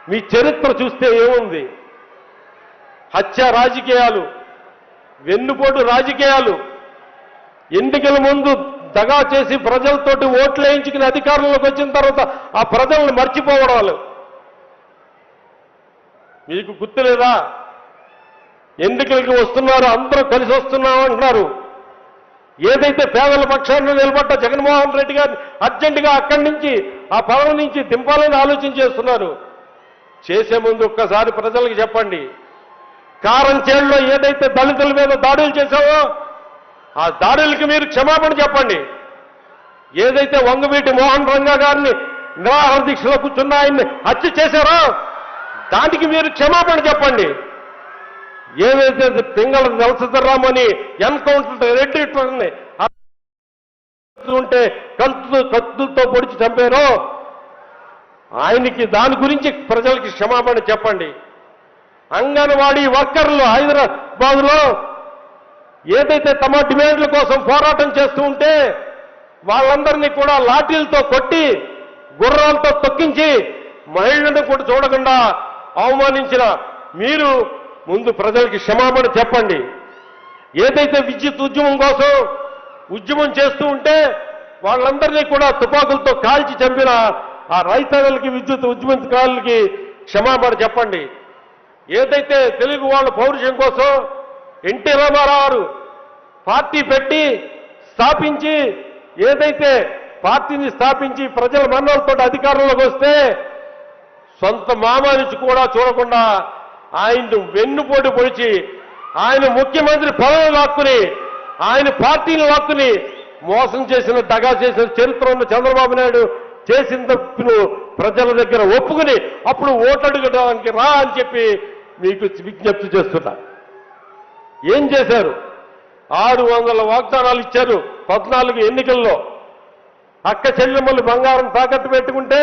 మీ చరిత్ర చూస్తే ఏముంది? హత్య రాజకీయాలు, వెన్నుపోటు రాజకీయాలు, ఎన్నికల ముందు దగా చేసి ప్రజలతోటి ఓట్లు వేయించుకుని అధికారంలోకి వచ్చిన తర్వాత ఆ ప్రజలను మర్చిపోవడాలు. మీకు గుర్తులేదా? ఎన్నికలకి వస్తున్నారు, అందరూ కలిసి వస్తున్నామంటున్నారు. ఏదైతే పేదల పక్షాన్ని నిలబడ్డ జగన్మోహన్ రెడ్డి గారిని అర్జెంటుగా అక్కడి నుంచి ఆ పదవి నుంచి దింపాలని ఆలోచన చేస్తున్నారు. చేసే ముందు ఒక్కసారి ప్రజలకు చెప్పండి, కారంచేడులో ఏదైతే దళితుల మీద దాడులు చేశావో ఆ దాడులకి మీరు క్షమాపణ చెప్పండి. ఏదైతే వంగవీటి మోహన్ రంగా గారిని నిరాహార దీక్షలో కూర్చున్న ఆయన్ని హత్య చేశారో దానికి మీరు క్షమాపణ చెప్పండి. ఏదైతే పింగళ నరసింహరామని ఎన్కౌంటర్ రెడ్డి ఉంటే కత్తులతో పొడిచి చంపారో ఆయనకి దాని గురించి ప్రజలకి క్షమాపణ చెప్పండి. అంగన్వాడీ వర్కర్లు హైదరాబాద్లో ఏదైతే తమ డిమాండ్ల కోసం పోరాటం చేస్తూ ఉంటే వాళ్ళందరినీ కూడా లాఠీలతో కొట్టి గుర్రాలతో తొక్కించి మహిళలను కూడా చూడకుండా అవమానించిన మీరు ముందు ప్రజలకి క్షమాపణ చెప్పండి. ఏదైతే విద్యుత్ ఉద్యమం కోసం ఉద్యమం చేస్తూ ఉంటే వాళ్ళందరినీ కూడా తుపాకులతో కాల్చి చంపిన ఆ రైతన్నలకి, విద్యుత్ ఉద్యమకారులకి క్షమాపణ చెప్పండి. ఏదైతే తెలుగు వాళ్ళ పౌరుషం కోసం ఎన్టీ రామారావు పార్టీ పెట్టి స్థాపించి ఏదైతే పార్టీని స్థాపించి ప్రజల మన్నలతో అధికారంలోకి వస్తే సొంత మామానిచ్చి కూడా చూడకుండా ఆయన వెన్నుపోటు పొడిచి ఆయన ముఖ్యమంత్రి పదవి లాక్కుని ఆయన పార్టీని లాక్కుని మోసం చేసిన, దగా చేసిన చరిత్ర ఉన్న చంద్రబాబు నాయుడు చేసిన తప్పును ప్రజల దగ్గర ఒప్పుకుని అప్పుడు ఓటడుగడానికి రా అని చెప్పి మీకు విజ్ఞప్తి చేస్తున్నా. ఏం చేశారు? 600 వాగ్దానాలు ఇచ్చారు 14 ఎన్నికల్లో. అక్క చెల్లెమ్మలు బంగారం తాకట్టు పెట్టుకుంటే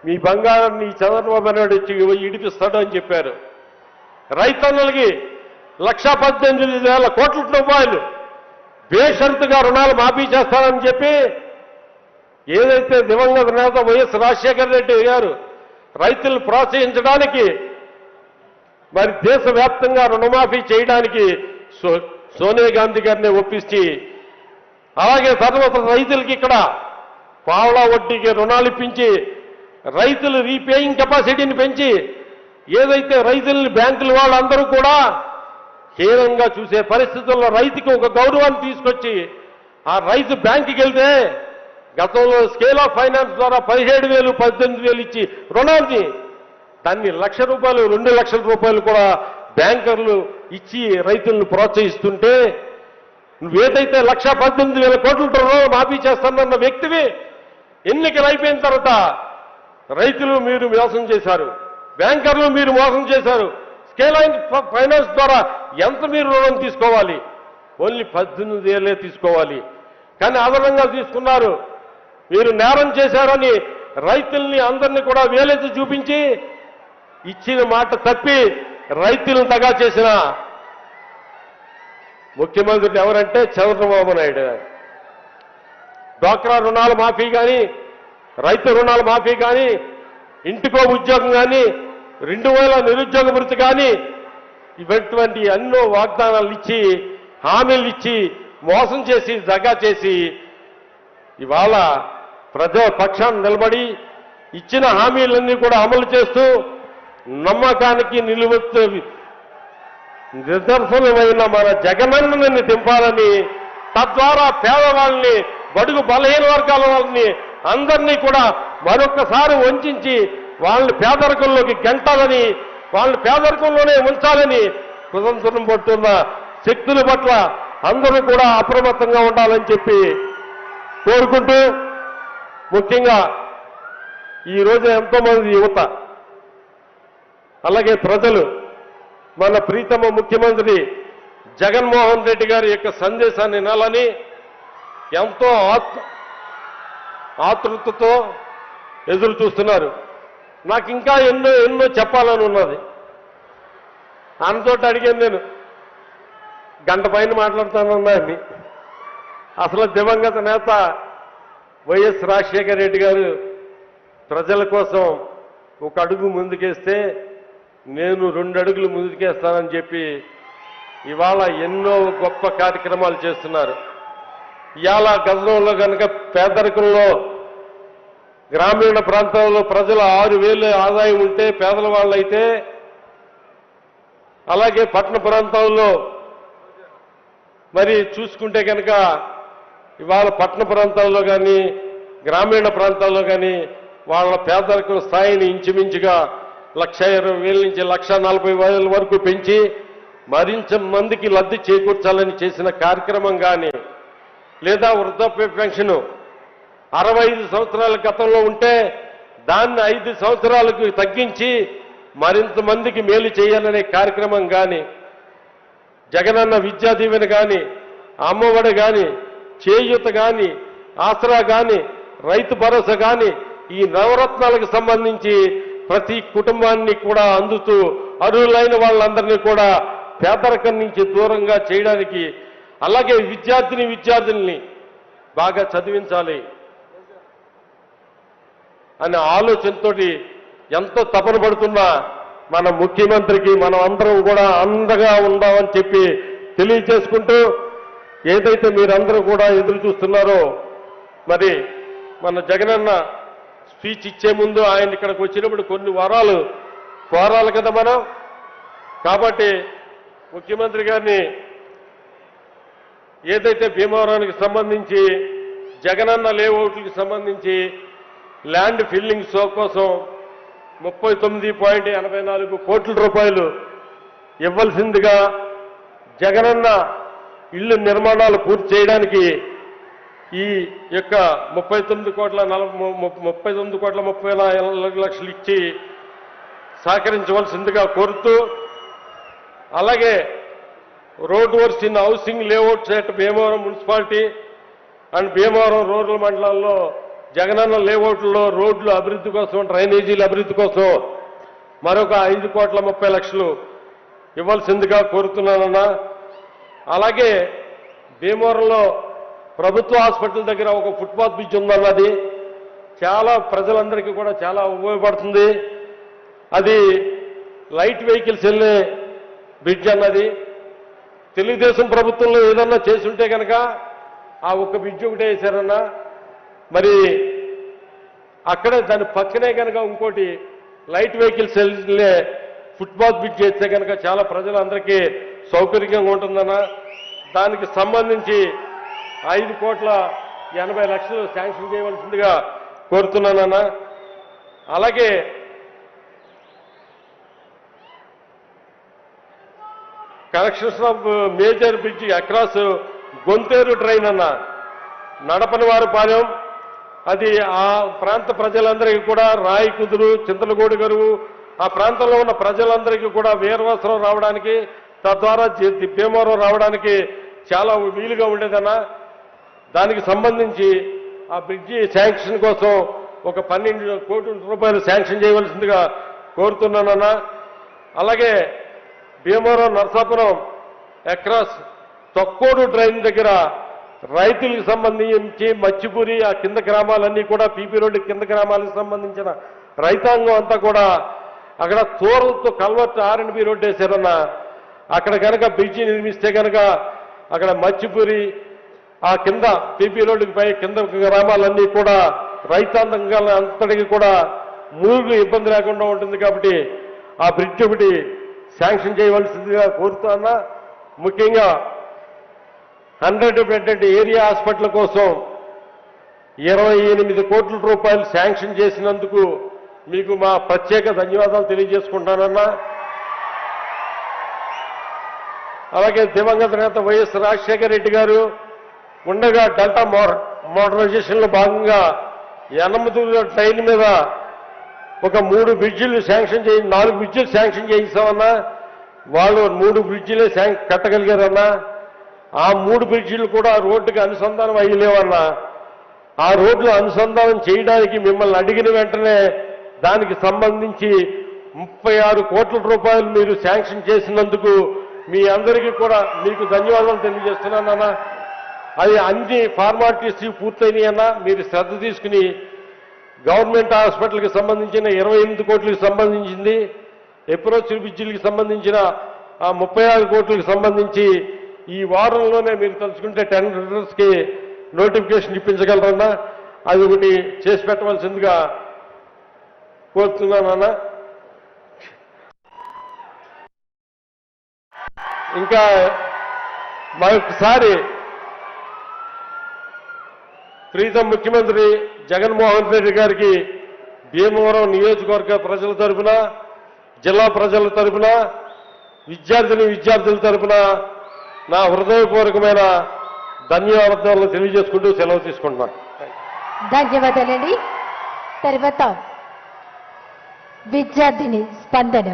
మీ బంగారాన్ని చంద్రబాబు నాయుడు వచ్చి ఇడిపిస్తాడు అని చెప్పారు. రైతన్నలకి 1,18,000 కోట్ల రూపాయలు బేషరతుగా రుణాలు మాఫీ చేస్తారని చెప్పి ఏదైతే దివంగత నేత వైఎస్ రాజశేఖర రెడ్డి గారు రైతులను ప్రోత్సహించడానికి మరి దేశవ్యాప్తంగా రుణమాఫీ చేయడానికి సోనియా గాంధీ గారిని ఒప్పించి అలాగే తర్వాత రైతులకి ఇక్కడ పావలా వడ్డీకి రుణాలు ఇప్పించి రైతులు రీపేయింగ్ కెపాసిటీని పెంచి ఏదైతే రైతుల్ని బ్యాంకుల వాళ్ళందరూ కూడా హీనంగా చూసే పరిస్థితుల్లో రైతుకి ఒక గౌరవాన్ని తీసుకొచ్చి ఆ రైతు బ్యాంకుకి వెళ్తే గతంలో స్కేల్ ఆఫ్ ఫైనాన్స్ ద్వారా 17,000, 18,000 ఇచ్చి రుణాన్ని దాన్ని ₹1,00,000, 2 లక్షల రూపాయలు కూడా బ్యాంకర్లు ఇచ్చి రైతులను ప్రోత్సహిస్తుంటే నువ్వేదైతే 1,18,000 కోట్ల రుణాలు మాఫీ చేస్తానన్న వ్యక్తివి ఎన్నికలు అయిపోయిన తర్వాత రైతులు మీరు మోసం చేశారు, బ్యాంకర్లు మీరు మోసం చేశారు. స్కేల్ ఆఫ్ ఫైనాన్స్ ద్వారా ఎంత మీరు రుణం తీసుకోవాలి? ఓన్లీ 18,000 తీసుకోవాలి. కానీ అదనంగా తీసుకున్నారు. మీరు నేరం చేశారని రైతుల్ని అందరినీ కూడా వేలెత్తి చూపించి ఇచ్చిన మాట తప్పి రైతులను దగా చేసిన ముఖ్యమంత్రి ఎవరంటే చంద్రబాబు నాయుడు. డ్వాక్రా రుణాల మాఫీ కానీ, రైతు రుణాల మాఫీ కానీ, ఇంటికో ఉద్యోగం కానీ, 2,000 నిరుద్యోగ భృతి కానీ ఇటువంటి ఎన్నో వాగ్దానాలు ఇచ్చి హామీలు ఇచ్చి మోసం చేసి దగా చేసి ఇవాళ ప్రజల పక్షాన్ని నిలబడి ఇచ్చిన హామీలన్నీ కూడా అమలు చేస్తూ నమ్మకానికి నిలువెత్తు నిదర్శనమైన మన జగనన్నని దింపాలని, తద్వారా పేదవాళ్ళని, బడుగు బలహీన వర్గాల వాళ్ళని అందరినీ కూడా మరొక్కసారి వంచి వాళ్ళని పేదరికంలోకి గెంటాలని, వాళ్ళని పేదరికంలోనే ఉంచాలని కుతంత్రం పడుతున్న శక్తుల పట్ల అందరూ కూడా అప్రమత్తంగా ఉండాలని చెప్పి కోరుకుంటూ, ముఖ్యంగా ఈరోజు ఎంతోమంది యువత అలాగే ప్రజలు మన ప్రీతమ ముఖ్యమంత్రి జగన్మోహన్ రెడ్డి గారి యొక్క సందేశాన్ని వినాలని ఎంతో ఆతృతతో ఎదురు చూస్తున్నారు. నాకు ఇంకా ఎన్నో చెప్పాలని ఉన్నది. ఆయనతోటి అడిగాను, నేను గంట పైన మాట్లాడుతానన్నాన్ని. అసలు దివంగత నేత వైఎస్ రాజశేఖర రెడ్డి గారు ప్రజల కోసం ఒక అడుగు ముందుకేస్తే నేను 2 అడుగులు ముందుకేస్తానని చెప్పి ఇవాళ ఎన్నో గొప్ప కార్యక్రమాలు చేస్తున్నారు. ఇవాళ గతంలో కనుక పేదరికంలో గ్రామీణ ప్రాంతాల్లో ప్రజల 6,000 ఆదాయం ఉంటే పేదల వాళ్ళైతే, అలాగే పట్టణ ప్రాంతాల్లో మరి చూసుకుంటే కనుక ఇవాళ పట్టణ ప్రాంతాల్లో కానీ గ్రామీణ ప్రాంతాల్లో కానీ వాళ్ళ పేదరికం స్థాయిని ఇంచుమించుగా 1,20,000 నుంచి 1,40,000 వరకు పెంచి మరింత మందికి లబ్ధి చేకూర్చాలని చేసిన కార్యక్రమం కానీ, లేదా వృద్ధాప్య పెన్షన్ 65 సంవత్సరాల గతంలో ఉంటే దాన్ని 5 సంవత్సరాలకు తగ్గించి మరింత మందికి మేలు చేయాలనే కార్యక్రమం కానీ, జగనన్న విద్యా దీవెన కానీ, అమ్మఒడి కానీ, చేయూత కానీ, ఆసరా కానీ, రైతు భరోసా కానీ, ఈ నవరత్నాలకు సంబంధించి ప్రతి కుటుంబాన్ని కూడా అందుతూ అర్హులైన వాళ్ళందరినీ కూడా పేదరికం నుంచి దూరంగా చేయడానికి, అలాగే విద్యార్థుల్ని బాగా చదివించాలి అనే ఆలోచనతో ఎంతో తపన పడుతున్న మన ముఖ్యమంత్రికి మనం అందరం కూడా అండగా ఉందామని చెప్పి తెలియజేసుకుంటూ, ఏదైతే మీరందరూ కూడా ఎదురు చూస్తున్నారో, మరి మన జగనన్న స్పీచ్ ఇచ్చే ముందు ఆయన ఇక్కడికి వచ్చినప్పుడు కొన్ని వారాలు కోరాలి కదా మనం. కాబట్టి ముఖ్యమంత్రి గారిని ఏదైతే భీమవరానికి సంబంధించి జగనన్న లేఅవుట్లకు సంబంధించి ల్యాండ్ ఫిల్లింగ్ షో కోసం 39.84 కోట్ల రూపాయలు ఇవ్వాల్సిందిగా, జగనన్న ఇళ్ల నిర్మాణాలు పూర్తి చేయడానికి ఈ యొక్క 39,30 ఇచ్చి సహకరించవలసిందిగా కోరుతూ, అలాగే road works in housing layouts at Bhimavaram municipality and Bhimavaram rural మండలాల్లో జగనన్న లేఅవుట్లో రోడ్ల అభివృద్ధి కోసం, డ్రైనేజీల అభివృద్ధి కోసం మరొక 5,30,00,000 ఇవ్వాల్సిందిగా కోరుతున్నానన్నా. అలాగే భీమవరంలో ప్రభుత్వ హాస్పిటల్ దగ్గర ఒక ఫుట్పాత్ బ్రిడ్జ్ ఉందన్నది చాలా ప్రజలందరికీ కూడా చాలా ఉపయోగపడుతుంది. అది లైట్ వెహికల్స్ వెళ్ళే బ్రిడ్జ్ అన్నది తెలుగుదేశం ప్రభుత్వంలో ఏదన్నా చేసుంటే కనుక ఆ ఒక్క బ్రిడ్జ్ ఒకటే వేశారన్నా, మరి అక్కడే దాని పక్కనే కనుక ఇంకోటి లైట్ వెహికల్స్ వెళ్ళే ఫుట్పాత్ బ్రిడ్జ్ చేస్తే కనుక చాలా ప్రజలందరికీ సౌకర్యంగా ఉంటుందన్న. దానికి సంబంధించి 5,80,00,000 శాంక్షన్ చేయవలసిందిగా కోరుతున్నానన్నా. అలాగే connections of major bridge across Gonteru train అన్న నడపని వారి పాలెం, అది ఆ ప్రాంత ప్రజలందరికీ కూడా రాయి కుదురు, చింతలగూడు గరువు ఆ ప్రాంతంలో ఉన్న ప్రజలందరికీ కూడా వీరవసరం రావడానికి, తద్వారా భీమవరం రావడానికి చాలా వీలుగా ఉండేదన్నా. దానికి సంబంధించి ఆ బ్రిడ్జి శాంక్షన్ కోసం ఒక 12 కోట్ల రూపాయలు శాంక్షన్ చేయవలసిందిగా కోరుతున్నానన్నా. అలాగే భీమవరం నరసాపురం అక్రాస్ తొక్కోడు ట్రైన్ దగ్గర రైతులకు సంబంధించి మచ్చిపూరి ఆ కింద గ్రామాలన్నీ కూడా పీపీ రోడ్డు కింద గ్రామాలకు సంబంధించిన రైతాంగం అంతా కూడా అక్కడ తోరలతో కల్వర్ట్ ఆర్ఎండ్బి రోడ్డు వేశారన్నా. అక్కడ కనుక బ్రిడ్జి నిర్మిస్తే కనుక అక్కడ మచ్చిపూరి ఆ కింద పీపీ రోడ్డుకి పై కింద గ్రామాలన్నీ కూడా రైతాంగంగా అంతటికి కూడా మూడు ఇబ్బంది లేకుండా ఉంటుంది. కాబట్టి ఆ బ్రిడ్జ్ ఒకటి శాంక్షన్ చేయవలసిందిగా కోరుతున్నా. ముఖ్యంగా 100 బెడెడ్ ఏరియా హాస్పిటల్ కోసం 28 కోట్ల రూపాయలు శాంక్షన్ చేసినందుకు మీకు మా ప్రత్యేక ధన్యవాదాలు తెలియజేసుకుంటానన్నా. అలాగే దివంగత నేత వైఎస్ రాజశేఖర రెడ్డి గారు ఉండగా డెల్టా మోడర్నైజేషన్లో భాగంగా యనమదూరు ట్రైన్ మీద ఒక 3 బ్రిడ్జిలు శాంక్షన్ 4 బ్రిడ్జిలు శాంక్షన్ చేయిస్తామన్నా. వాళ్ళు 3 బ్రిడ్జిలే కట్టగలిగారన్నా. ఆ 3 బ్రిడ్జిలు కూడా రోడ్డుకి అనుసంధానం అయ్యలేవన్నా. ఆ రోడ్లు అనుసంధానం చేయడానికి మిమ్మల్ని అడిగిన వెంటనే దానికి సంబంధించి 36 కోట్ల రూపాయలు మీరు శాంక్షన్ చేసినందుకు మీ అందరికీ కూడా మీకు ధన్యవాదాలు తెలియజేస్తున్నానన్నా. అది అన్ని ఫార్మాలిటీస్ పూర్తయినాయన్నా. మీరు శ్రద్ధ తీసుకుని గవర్నమెంట్ హాస్పిటల్కి సంబంధించిన 28 కోట్లకు సంబంధించింది, అప్రోచ్ బ్రిడ్జిలకు సంబంధించిన 36 కోట్లకు సంబంధించి ఈ వారంలోనే మీరు తలుచుకుంటే టెండర్స్కి నోటిఫికేషన్ ఇప్పించగలరన్నా అది ఒకటి చేసి పెట్టవలసిందిగా కోరుతున్నానన్నా. ఇంకా మరొకసారి ప్రీతం ముఖ్యమంత్రి జగన్మోహన్ రెడ్డి గారికి భీమవరం నియోజకవర్గ ప్రజల తరఫున, జిల్లా ప్రజల తరఫున, విద్యార్థుల తరఫున నా హృదయపూర్వకమైన ధన్యవాదాలు తెలియజేసుకుంటూ సెలవు తీసుకుంటున్నాను. ధన్యవాదాలండి. తర్వాత విద్యార్థిని స్పందన.